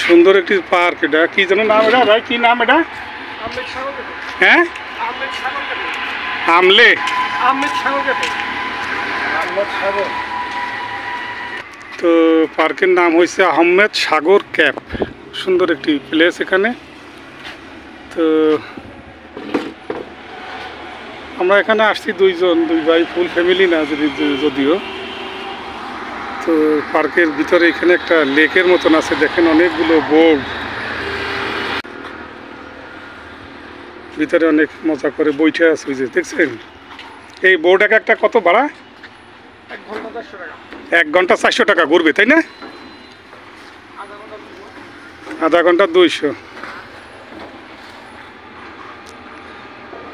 সুন্দর একটি পার্ক। এটা কি যেন নাম, এটা ভাই কি নাম এটা? হ্যাঁ, আমলে তো পার্কের নাম হয়েছে আহমেদ সাগর ক্যাপ। সুন্দর একটি প্লেস এখানে। তো আমরা এখানে আসছি দুই ভাই, ফুল ফ্যামিলি না যদিও। তো পার্কের ভিতরে এখানে একটা লেকের মতন আছে, দেখেন অনেকগুলো বোর্ড, ভিতরে অনেক মজা করে বইটা আছে, দেখছেন? এই বোর্ড একটা কত ভাড়া? 1 ঘন্টা 400 টাকা ঘুরবে, তাই না? আধা ঘন্টা 200।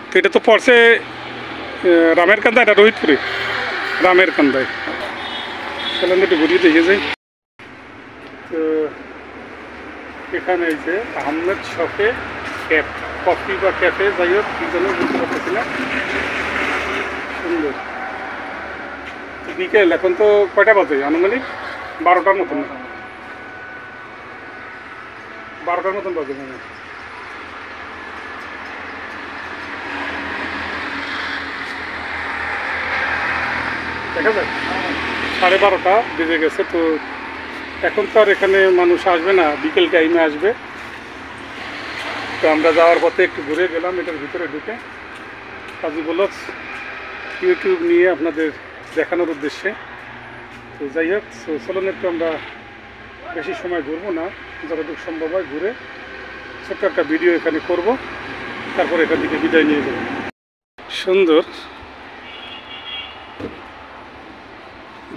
তো এটা তো পড়ছে রামের কান্দায়, এটা রোহিতপুরে রামের কান্দায়। চলেন একটু ঘুরিয়ে দেখে যাই। তো এখানে এই যে আহমেদ শপে ক্যাফ, কফি বা ক্যাফে, যাই হোক কি জন্য বুঝতে পারতেছি না। সুন্দর। বিকেল এখন তো কয়টা বাজে? আনুমানিক 12টার মতন, 12টার মতন বাজে মনে হয়। দেখা যায় 12:30 বেজে গেছে। তো এখন তো আর এখানে মানুষ আসবে না, বিকেল টাইমে আসবে। তো আমরা যাওয়ার পথে একটু ঘুরে গেলাম এটার ভিতরে ঢুকে, কাজী ব্লগস ইউটিউব নিয়ে আপনাদের দেখানোর উদ্দেশ্যে। তো যাই হোক, চলুন একটু আমরা বেশি সময় ঘুরবো না, যতটুকু সম্ভব হয় ঘুরে ছোট্ট একটা ভিডিও এখানে করব, তারপর এখান থেকে বিদায় নিয়ে যাব। সুন্দর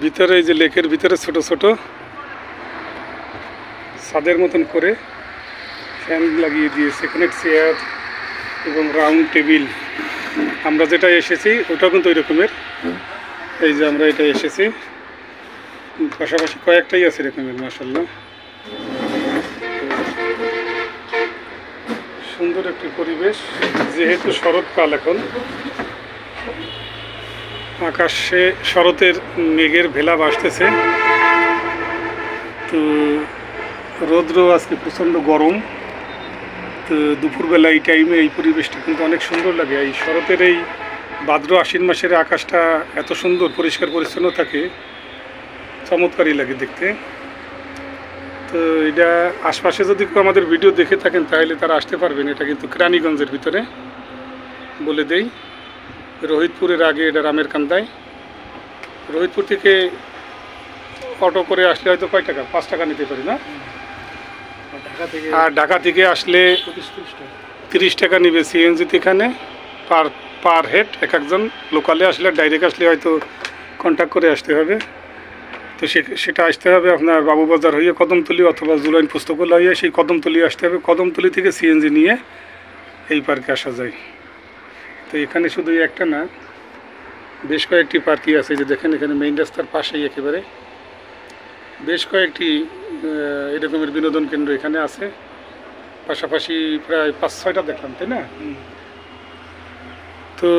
ভিতরে, এই যে লেকের ভিতরে ছোট ছোট ছাদের মতন করে ফ্যান লাগিয়ে দিয়েছে, এখানে চেয়ার এবং রাউন্ড টেবিল। আমরা যেটা এসেছি ওটাও কিন্তু ওই রকমের। এই যে আমরা এটা এসেছি, পাশাপাশি কয়েকটাই আছে এরকমের, মাশাআল্লাহ। সুন্দর একটি পরিবেশ, যেহেতু শরৎকাল এখন, আকাশে শরতের মেঘের ভেলা ভাসতেছে। তো রৌদ্র আজকে প্রচণ্ড গরম। তো দুপুরবেলা এই টাইমে এই পরিবেশটা কিন্তু অনেক সুন্দর লাগে। এই শরতের এই ভাদ্র আশ্বিন মাসের আকাশটা এত সুন্দর পরিষ্কার পরিচ্ছন্ন থাকে, চমৎকারই লাগে দেখতে। তো এটা আশপাশে যদি কেউ আমাদের ভিডিও দেখে থাকেন তাহলে তারা আসতে পারবেন। এটা কিন্তু কেরানীগঞ্জের ভিতরে, বলে দেই, রোহিতপুরের আগে এটা রামের কান্দায়। রোহিতপুর থেকে অটো করে আসলে হয়তো কয় টাকা? 5 টাকা নিতে পারি না? আর ঢাকা থেকে আসলে 30 টাকা নেবে সিএনজিতে এখানে পার হেড। একজন লোকালে আসলে, ডাইরেক্ট আসলে হয়তো কন্ট্যাক্ট করে আসতে হবে। তো সেটা আসতে হবে আপনার বাবুবাজার হয়ে কদমতলি অথবা জুলাইন পুস্তকালয় হয়ে সেই কদমতলি আসতে হবে। কদমতলি থেকে সিএনজি নিয়ে এই পার্কে আসা যায়। তো এখানে শুধু একটা না, বেশ কয়েকটি পার্কই আছে। যে দেখেন এখানে মেইন রাস্তার পাশেই একেবারে বেশ কয়েকটি এরকমের বিনোদন কেন্দ্র এখানে আছে। পাশাপাশি প্রায় 5-6টা দেখলাম, তাই না? তো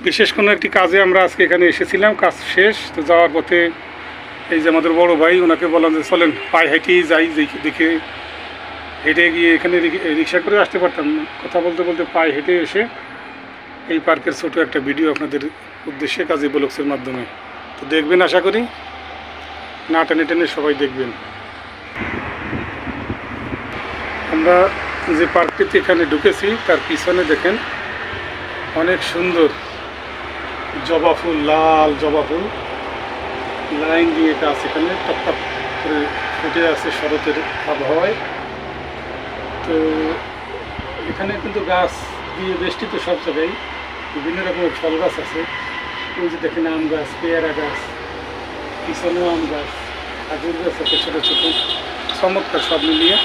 বিশেষ কোনো একটি কাজে আমরা আজকে এখানে এসেছিলাম, কাজ শেষ। তো যাওয়ার পথে এই যে আমাদের বড় ভাই, ওনাকে বললাম যে চলেন পায়ে হেঁটেই যাই, দেখে হেঁটে গিয়ে এখানে রিক্সা করে আসতে পারতাম। কথা বলতে বলতে পায়ে হেঁটে এসে এই পার্কের ছোটো একটা ভিডিও আপনাদের উদ্দেশ্যে কাজী ব্লগসের মাধ্যমে। তো দেখবেন, আশা করি না টেনে টেনে সবাই দেখবেন। আমরা যে পার্কটিতে এখানে ঢুকেছি তার পিছনে দেখেন অনেক সুন্দর জবা ফুল, লাল জবা ফুল লাইন দিয়ে গাছ এখানে টপটপ করে ফুটে আছে শরতের আবহাওয়ায়। তো এখানে কিন্তু গাছ দিয়ে বেষ্টিত, সব জায়গায় বিভিন্ন রকমের ফল গাছ আছে। ওই যে দেখেন আম গাছ, পেয়ারা গাছ, পিছনেও আম গাছ, খেজুর গাছ আছে ছোটো ছোটো, চমৎকার সব মিলিয়ে।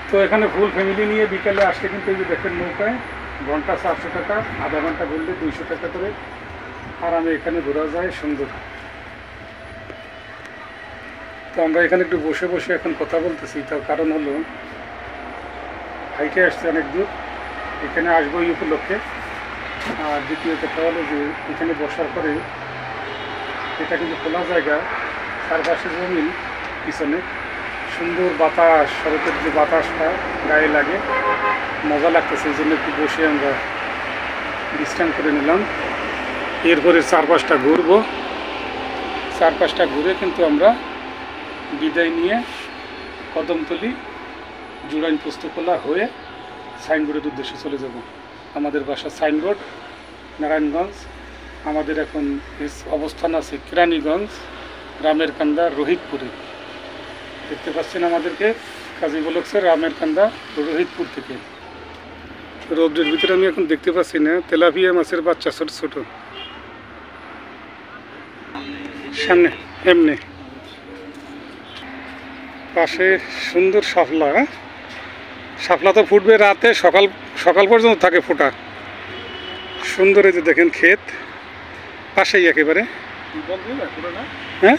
তো এখানে ফুল ফ্যামিলি নিয়ে বিকালে আসলে কিন্তু এই যে দেখেন নৌকায় ঘন্টা 400 টাকা, আধা ঘন্টা ঘুরলে 200 টাকা করে আরামে এখানে ঘোরা যায়, সুন্দর। তো আমরা এখানে একটু বসে বসে এখন কথা বলতেছি। তার কারণ হলো হাইটে আসছে অনেক দূর, এখানে আসবো এই উপলক্ষে। আর দ্বিতীয় কথা হলো যে এখানে বসার পরে এটা কিন্তু খোলা জায়গা, চারপাশে জমিন, পিছনে সুন্দর বাতাস, সড়কের যে বাতাসটা গায়ে লাগে মজা লাগতেছে। এই জন্য একটু বসে আমরা বিশ্রাম করে নিলাম। এরপরে চারপাশটা ঘুরবো, চারপাশটা ঘুরে কিন্তু আমরা বিদায় নিয়ে কদমতলী জুড়াইন পোস্তখোলা হয়ে সাইনবোর্ডের উদ্দেশ্যে চলে যাব। আমাদের বাসা সাইনবোর্ড নারায়ণগঞ্জ, আমাদের এখন অবস্থান আছে কেরানীগঞ্জ, রামের কান্দা, রোহিতপুরে। দেখতে পাচ্ছেন আমাদেরকে কাজী বলকসের রামের কান্দা রোহিতপুর থেকে। রোদ্রের ভিতরে আমি এখন দেখতে পাচ্ছি না, তেলাপিয়া মাছের বাচ্চা ছোট ছোট সামনে এমনি, পাশে সুন্দর শাপলা। শাপলা তো ফুটবে রাতে, সকাল সকাল পর্যন্ত থাকে ফোটা। সুন্দর এই যে দেখেন ক্ষেত পাশেই একেবারে, হ্যাঁ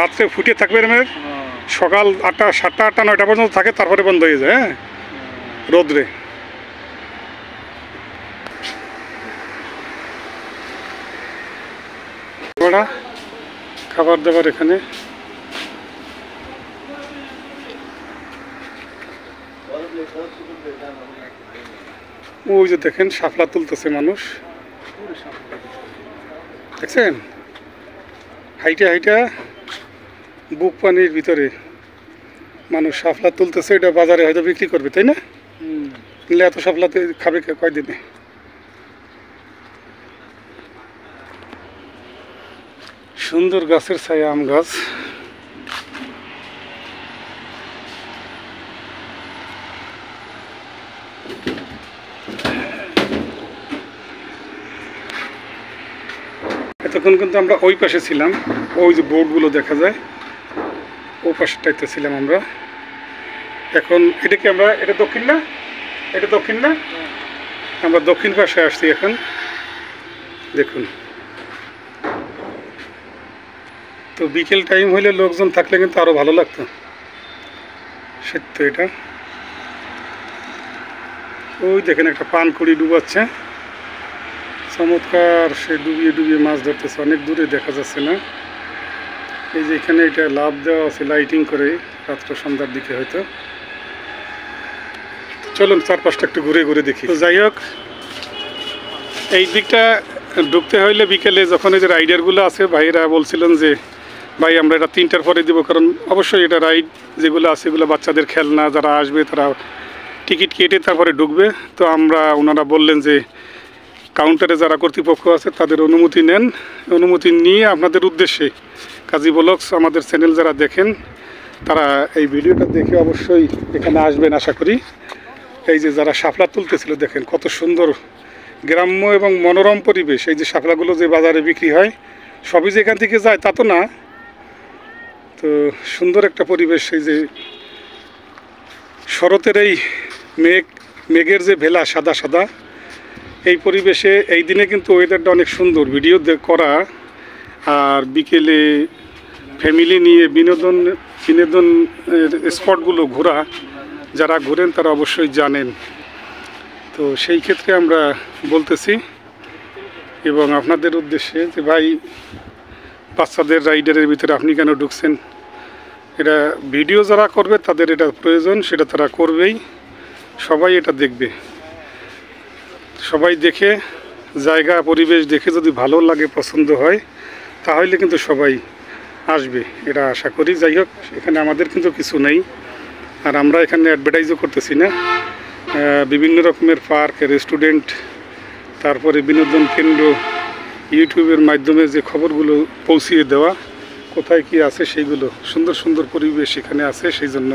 রাত্রে ফুটিয়ে থাকবে সকাল 8টা 7টা 8টা 9টা পর্যন্ত থাকে, তারপরে বন্ধ হয়ে যায়। হ্যাঁ রোদ্রে খাবার দাবার এখানে। ওই যে দেখেন শাপলা তুলতেছে মানুষ, দেখছেন হাইটা হাইটা বুক পানির ভিতরে মানুষ শাপলা তুলতেছে। এটা বাজারে হয়তো বিক্রি করবে, তাই না? এত শাপলাতে খাবে কয়দিনে? সুন্দর গাছের ছায়া, আম গাছ। এতক্ষণ কিন্তু আমরা ওই পাশে ছিলাম, ওই যে বোর্ডগুলো দেখা যায় ওই পাশটাইতে ছিলাম আমরা। এখন এটা কি আমরা, এটা দক্ষিণ না, এটা দক্ষিণ না, আমরা দক্ষিণ পাশে আসছি এখন। দেখুন তো বিকেল টাইম হইলে লোকজন থাকলে কিন্তু আরো ভালো লাগতো। সত্য এটা। ওই দেখেন একটা পানকুড়ি ডুবাচ্ছে, চমৎকার, সে ডুবিয়ে ডুবিয়ে মাছ ধরতেছে, অনেক দূরে দেখা যাচ্ছে না। এই যে এখানে এটা লাভ দেওয়া আছে লাইটিং করে, রাত্র সন্ধ্যার দিকে হয়তো। চলুন চারপাশটা একটু ঘুরে ঘুরে দেখি। তো যাই হোক, এই দিকটা ঢুকতে হইলে বিকেলে যখন এই যে রাইডারগুলো আছে, ভাইরা বলছিলেন যে ভাই আমরা এটা 3টার পরে দিব, কারণ অবশ্যই এটা রাইড যেগুলো আছে এগুলো বাচ্চাদের খেলনা, যারা আসবে তারা টিকিট কেটে তারপরে ঢুকবে। তো ওনারা বললেন যে কাউন্টারে যারা কর্তৃপক্ষ আছে তাদের অনুমতি নেন, অনুমতি নিয়ে আপনাদের উদ্দেশ্যে কাজী ব্লগস আমাদের চ্যানেল যারা দেখেন তারা এই ভিডিওটা দেখে অবশ্যই এখানে আসবেন আশা করি। এই যে যারা শাপলা তুলতেছিল দেখেন কত সুন্দর গ্রাম্য এবং মনোরম পরিবেশ। এই যে শাপলাগুলো যে বাজারে বিক্রি হয় সবই যে এখান থেকে যায় তা তো না, তো সুন্দর একটা পরিবেশ। এই যে শরতের এই মেঘের যে ভেলা সাদা সাদা, এই পরিবেশে এই দিনে কিন্তু ওয়েদারটা অনেক সুন্দর ভিডিও করা। আর বিকেলে ফ্যামিলি নিয়ে বিনোদন স্পটগুলো ঘোরা, যারা ঘোরেন তারা অবশ্যই জানেন। তো সেই ক্ষেত্রে আমরা বলতেছি এবং আপনাদের উদ্দেশ্যে যে ভাই বাচ্চাদের রাইডারের ভিতরে আপনি কেন ঢুকছেন? এটা ভিডিও যারা করবে তাদের এটা প্রয়োজন, সেটা তারা করবেই, সবাই এটা দেখবে। সবাই দেখে জায়গা পরিবেশ দেখে যদি ভালো লাগে, পছন্দ হয়, তাহলে কিন্তু সবাই আসবে, এটা আশা করি। যাই হোক, এখানে আমাদের কিন্তু কিছু নেই, আর আমরা এখানে অ্যাডভার্টাইজও করতেছি না। বিভিন্ন রকমের পার্ক, রেস্টুরেন্ট, তারপরে বিনোদন কেন্দ্র, ইউটিউবের মাধ্যমে যে খবরগুলো পৌঁছিয়ে দেওয়া, কোথায় কি আছে সেইগুলো, সুন্দর সুন্দর পরিবেশ এখানে আছে সেই জন্য।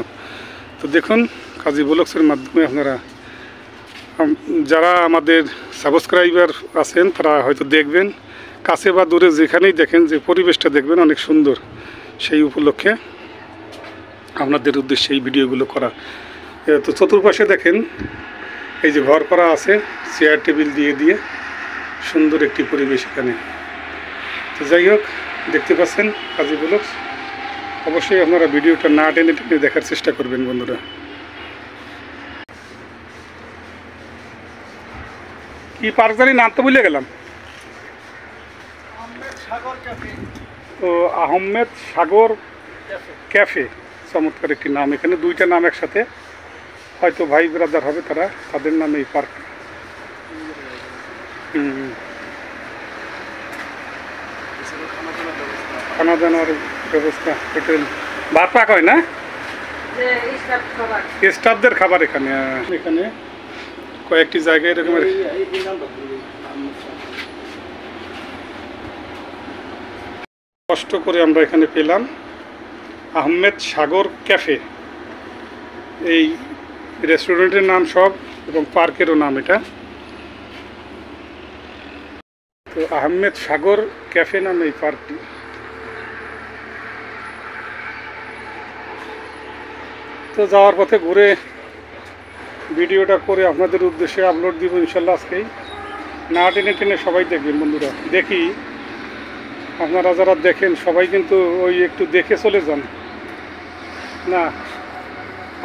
তো দেখুন কাজী ব্লগসের মাধ্যমে আপনারা যারা আমাদের সাবস্ক্রাইবার আছেন তারা হয়তো দেখবেন, কাছে বা দূরে যেখানেই দেখেন যে পরিবেশটা দেখবেন অনেক সুন্দর, সেই উপলক্ষে আপনাদের উদ্দেশ্যে এই ভিডিওগুলো করা। তো চতুর্পাশে দেখেন এই যে ঘর করা আছে, চেয়ার টেবিল দিয়ে দিয়ে সুন্দর একটি পরিবেশ এখানে। তো যাই হোক, দেখতে পাচ্ছেন কাজী ব্লগস, অবশ্যই আপনারা ভিডিওটা না টেনে টেনে দেখার চেষ্টা করবেন বন্ধুরা। কি পার্ক জানি, নাম তো ভুলে গেলাম। তো আহমেদ সাগর ক্যাফে, চমৎকার একটি নাম। এখানে দুইটা নাম একসাথে, হয়তো ভাই ব্রাদার হবে তারা, তাদের নামে এই পার্ক। খানা দানার ব্যবস্থা, হোটেল, ভাত পাক হয় না, স্টাফদের খাবার এখানে। এখানে কয়েকটি জায়গায় এরকমের কষ্ট করে আমরা এখানে পেলাম আহমেদ সাগর ক্যাফে। এই রেস্টুরেন্টের নাম সব এবং পার্কেরও নাম এটা। তো আহমেদ সাগর ক্যাফে নামে এই পার্কটি। তো যাওয়ার পথে ঘুরে ভিডিওটা করে আপনাদের উদ্দেশ্যে আপলোড দিব ইনশাল্লাহ আজকেই। না টেনে টেনে সবাই দেখবেন বন্ধুরা। দেখি আপনারা যারা দেখেন সবাই কিন্তু ওই একটু দেখে চলে যান না,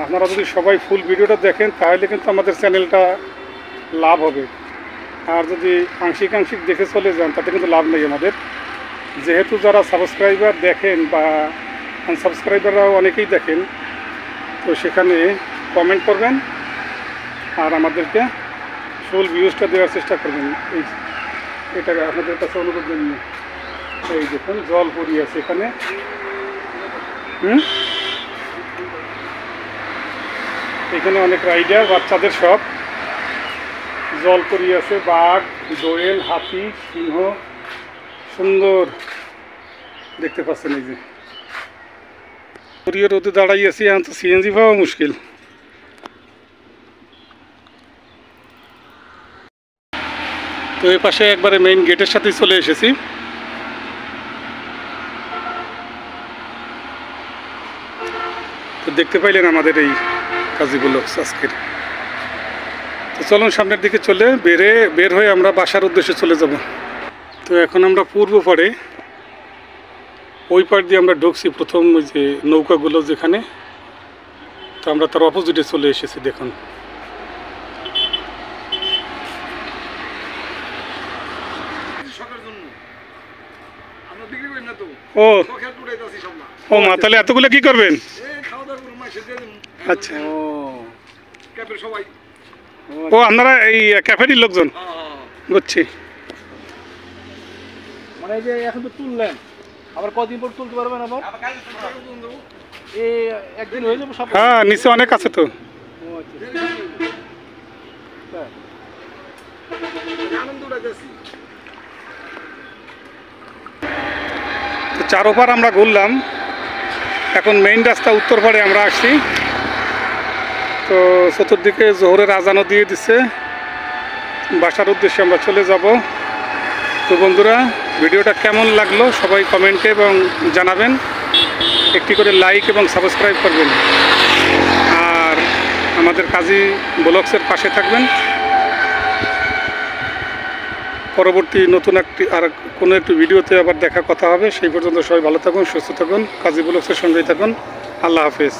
আপনারা যদি সবাই ফুল ভিডিওটা দেখেন তাহলে কিন্তু আমাদের চ্যানেলটা লাভ হবে। আর যদি আংশিক আংশিক দেখে চলে যান তাতে কিন্তু লাভ নেই আমাদের। যেহেতু যারা সাবস্ক্রাইবার দেখেন বা আনসাবস্ক্রাইবাররাও অনেকেই দেখেন, তো সেখানে কমেন্ট করবেন আর আমাদেরকে ফুল ভিউজটা দেওয়ার চেষ্টা করবেন। এটা আপনাদের কাছে অনুরোধ জানিয়ে। এই দেখুন জল পড়ি আছে এখানে। এখানে অনেক রাইডার, বাচ্চাদের সব জল পড়ি আছে, বাঘ, দোয়েল, হাতি, সিংহ, সুন্দর দেখতে পাচ্ছেন। এই যে রোদে দাঁড়াই আছি, এখন তো সিএনজি পাওয়া মুশকিল। তো এই পাশে একবারে মেইন গেটের সাথে চলে এসেছি। তো দেখতে পাইলেন আমাদের এই কাজী ব্লগস আজকের। তো চলুন সামনের দিকে চলে বের হয়ে আমরা বাসার উদ্দেশ্যে চলে যাব। তো এখন আমরা পূর্ব পাড়ে, ওই পাড় দিয়ে আমরা ঢুকছি প্রথম ওই যে নৌকাগুলো যেখানে, তো আমরা তার অপোজিটে চলে এসেছি। দেখুন ও ও মা, তাহলে এতগুলো কি করবেন? আচ্ছা, ও আপনারা এই ক্যাফেরই লোকজন, বুঝছি। মানে যে এখন তো তুললেন, আবার কদিন পর তুলতে পারবেন? আবার এই একদিন হয়ে যাবে সব? হ্যাঁ, নিচে অনেক আছে তো। তো চারোপার আমরা ঘুরলাম, এখন মেইন রাস্তা উত্তর পাড়ে আমরা আসছি। তো চতুর্দিকে জোহরের আজানও দিয়ে দিচ্ছে, বাসার উদ্দেশ্যে আমরা চলে যাব। তো বন্ধুরা, ভিডিওটা কেমন লাগলো সবাই কমেন্টে এবং জানাবেন। একটি করে লাইক এবং সাবস্ক্রাইব করবেন, আর আমাদের কাজী ব্লগসের পাশে থাকবেন। পরবর্তী নতুন আর কোনো একটি ভিডিওতে আবার দেখা কথা হবে। সেই পর্যন্ত সবাই ভালো থাকুন, সুস্থ থাকুন, কাজী ব্লগসের সঙ্গেই থাকুন। আল্লাহ হাফেজ।